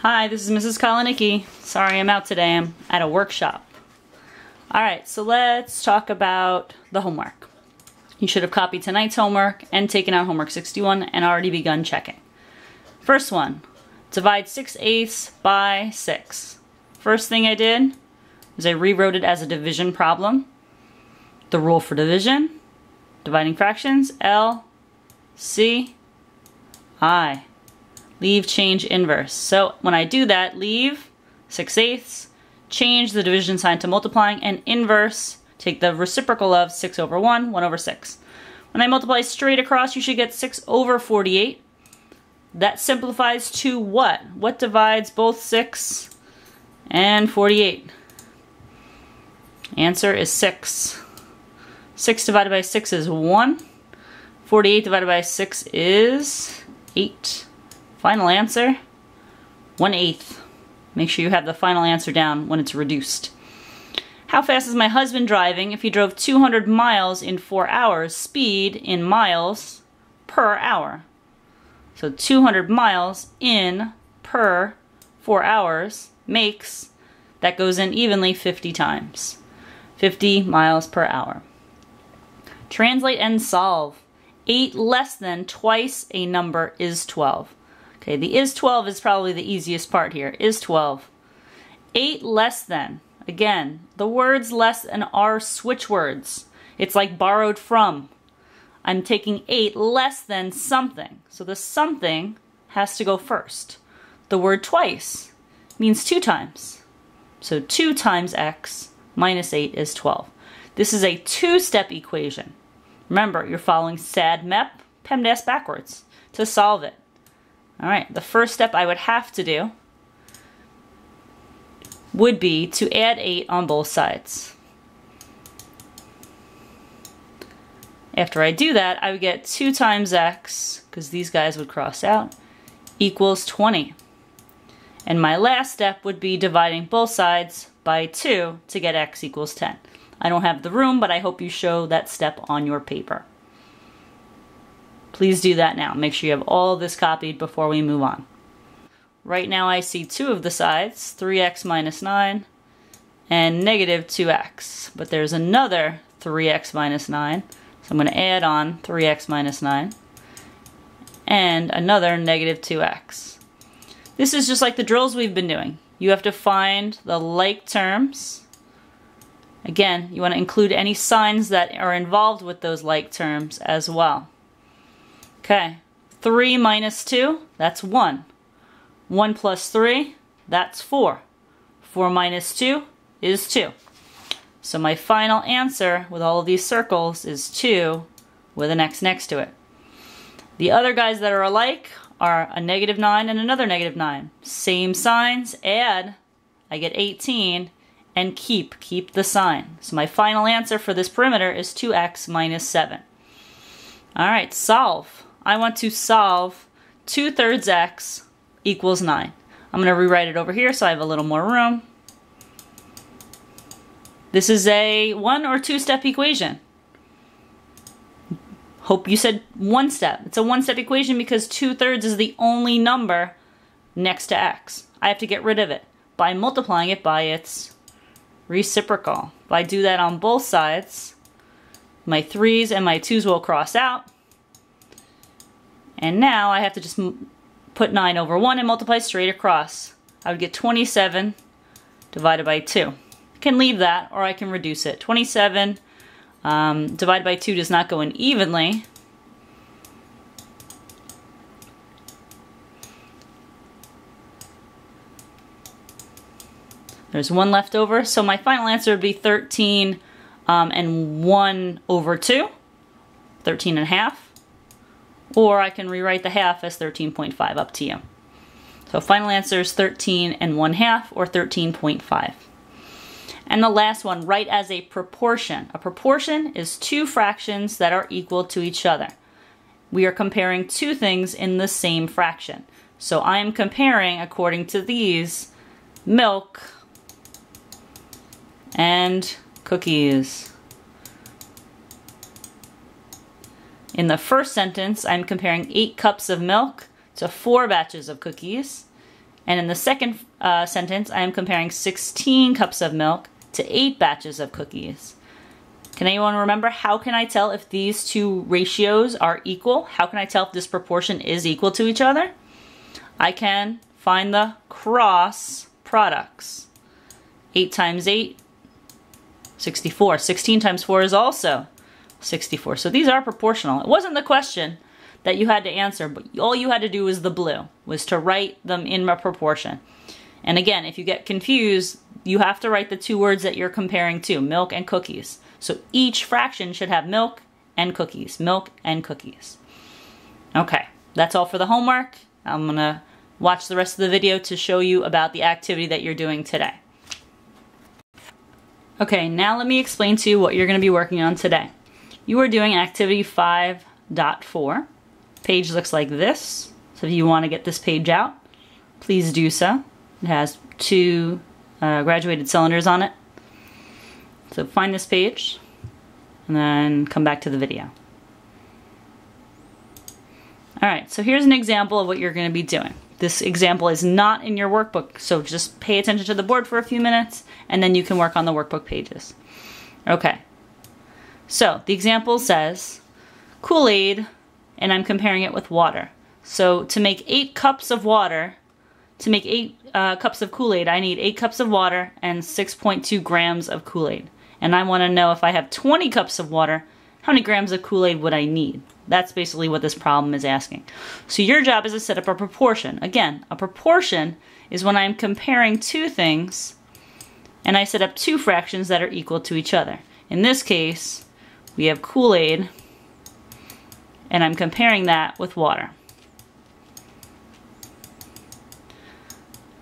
Hi, this is Mrs. Kalinicki. Sorry I'm out today. I'm at a workshop. Alright, so let's talk about the homework. You should have copied tonight's homework and taken out homework 61 and already begun checking. First one, divide 6/8 by 6. First thing I did was I rewrote it as a division problem. The rule for division, dividing fractions, L, C, I. Leave, change, inverse. So when I do that, leave 6/8, change the division sign to multiplying, and inverse, take the reciprocal of 6 over 1, 1 over 6. When I multiply straight across, you should get 6 over 48. That simplifies to what? What divides both 6 and 48? Answer is 6. 6 divided by 6 is 1. 48 divided by 6 is 8. Final answer, 1/8. Make sure you have the final answer down when it's reduced. How fast is my husband driving if he drove 200 miles in 4 hours? Speed in miles per hour. So 200 miles in per 4 hours makes, that goes in evenly 50 times. 50 miles per hour. Translate and solve. 8 less than twice a number is 12. Okay, the is 12 is probably the easiest part here. Is 12. 8 less than. Again, the words less than are switch words. It's like borrowed from. I'm taking 8 less than something. So the something has to go first. The word twice means 2 times. So 2 times x minus 8 is 12. This is a 2-step equation. Remember, you're following SAD-MEP, PEMDAS backwards to solve it. Alright, the first step I would have to do would be to add 8 on both sides. After I do that, I would get 2 times x, because these guys would cross out, equals 20. And my last step would be dividing both sides by 2 to get x equals 10. I don't have the room, but I hope you show that step on your paper. Please do that now. Make sure you have all of this copied before we move on. Right now I see 2 of the sides, 3x minus 9 and negative 2x. But there's another 3x minus 9. So I'm going to add on 3x minus 9 and another negative 2x. This is just like the drills we've been doing. You have to find the like terms. Again, you want to include any signs that are involved with those like terms as well. Okay, 3 minus 2, that's 1. 1 plus 3, that's 4. 4 minus 2 is 2. So my final answer with all of these circles is 2 with an x next to it. The other guys that are alike are a negative 9 and another negative 9. Same signs, add, I get 18, and keep the sign. So my final answer for this perimeter is 2x minus 7. Alright, solve. I want to solve 2/3 x equals 9. I'm going to rewrite it over here so I have a little more room. This is a 1 or 2-step equation. Hope you said 1 step. It's a 1-step equation because 2/3 is the only number next to x. I have to get rid of it by multiplying it by its reciprocal. If I do that on both sides, my 3's and my 2's will cross out. And now I have to just put 9 over 1 and multiply straight across. I would get 27 divided by 2. I can leave that or I can reduce it. 27 divided by 2 does not go in evenly. There's 1 left over, so my final answer would be 13 and 1 over 2, 13 and a half. Or I can rewrite the half as 13.5, up to you. So final answer is 13 and 1/2 or 13.5. And the last one, write as a proportion. A proportion is 2 fractions that are equal to each other. We are comparing 2 things in the same fraction. So I am comparing, according to these, milk and cookies. In the first sentence, I'm comparing 8 cups of milk to 4 batches of cookies. And in the second sentence, I am comparing 16 cups of milk to 8 batches of cookies. Can anyone remember, how can I tell if these two ratios are equal? How can I tell if this proportion is equal to each other? I can find the cross products. 8 times 8, 64. 16 times 4 is also 64. So these are proportional. It wasn't the question that you had to answer, but all you had to do was the blue, was to write them in a proportion. And again, if you get confused, you have to write the two words that you're comparing to, milk and cookies. So each fraction should have milk and cookies, milk and cookies. Okay, that's all for the homework. I'm gonna watch the rest of the video to show you about the activity that you're doing today. Okay, now let me explain to you what you're gonna be working on today. You are doing activity 5.4. Page looks like this. So if you want to get this page out, please do so. It has 2 graduated cylinders on it. So find this page and then come back to the video. Alright, so here's an example of what you're going to be doing. This example is not in your workbook, so just pay attention to the board for a few minutes and then you can work on the workbook pages. Okay, so the example says Kool-Aid, and I'm comparing it with water. So to make 8 cups of water, to make 8 cups of Kool-Aid, I need 8 cups of water and 6.2 grams of Kool-Aid. And I want to know, if I have 20 cups of water, how many grams of Kool-Aid would I need? That's basically what this problem is asking. So your job is to set up a proportion. Again, a proportion is when I'm comparing two things and I set up two fractions that are equal to each other. In this case, we have Kool-Aid and I'm comparing that with water.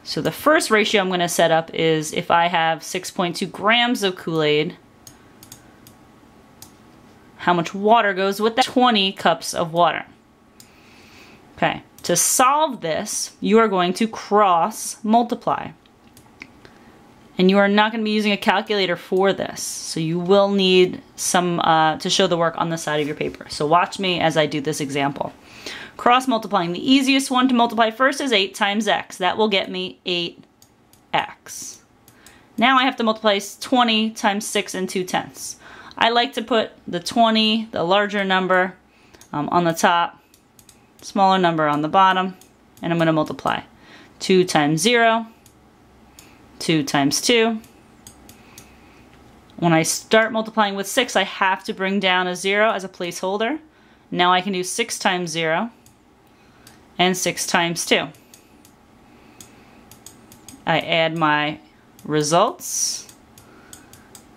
So the first ratio I'm going to set up is if I have 6.2 grams of Kool-Aid, how much water goes with that? 20 cups of water. Okay, to solve this, you are going to cross multiply. And you are not going to be using a calculator for this. So you will need some to show the work on the side of your paper. So watch me as I do this example. Cross multiplying. The easiest one to multiply first is 8 times x. That will get me 8x. Now I have to multiply 20 times 6 and 2/10. I like to put the 20, the larger number, on the top, smaller number on the bottom, and I'm going to multiply. 2 times 0, 2 times 2. When I start multiplying with 6, I have to bring down a 0 as a placeholder. Now I can do 6 times 0 and 6 times 2. I add my results.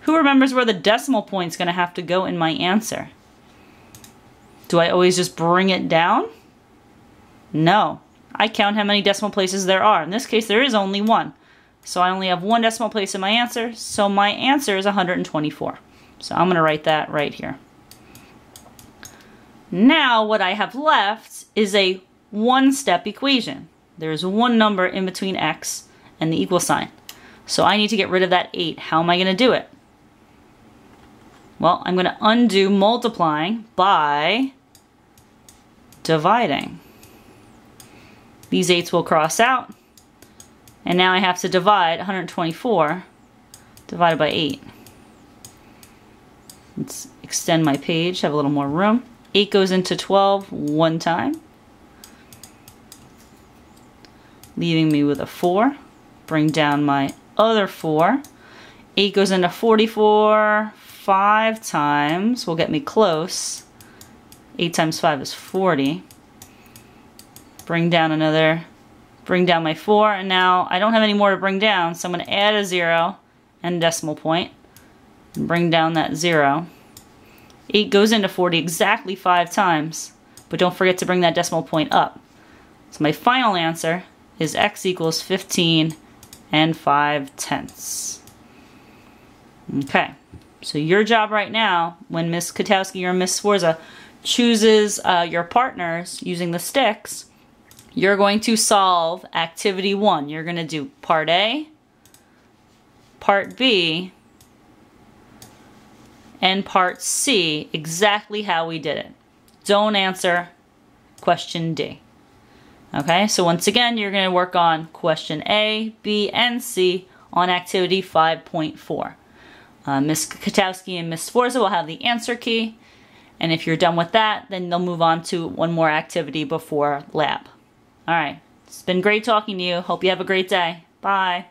Who remembers where the decimal point is going to have to go in my answer? Do I always just bring it down? No. I count how many decimal places there are. In this case, there is only one. So I only have one decimal place in my answer, so my answer is 124. So I'm going to write that right here. Now what I have left is a one-step equation. There's one number in between x and the equal sign. So I need to get rid of that 8. How am I going to do it? Well, I'm going to undo multiplying by dividing. These 8s will cross out. And now I have to divide 124 divided by 8. Let's extend my page, have a little more room. 8 goes into 12 one time, leaving me with a 4. Bring down my other 4. 8 goes into 44 5 times, will get me close. 8 times 5 is 40. Bring down my 4, and now I don't have any more to bring down, so I'm going to add a 0 and a decimal point and bring down that 0. 8 goes into 40 exactly 5 times, but don't forget to bring that decimal point up. So my final answer is x equals 15 and 5/10. Okay, so your job right now, when Miss Kotowski or Miss Sforza chooses your partners using the sticks, you're going to solve activity 1. You're going to do part A, part B, and part C exactly how we did it. Don't answer question D. Okay, so once again, you're going to work on question A, B, and C on activity 5.4. Ms. Katowski and Ms. Sforza will have the answer key. And if you're done with that, then they'll move on to one more activity before lab. All right, it's been great talking to you. Hope you have a great day. Bye.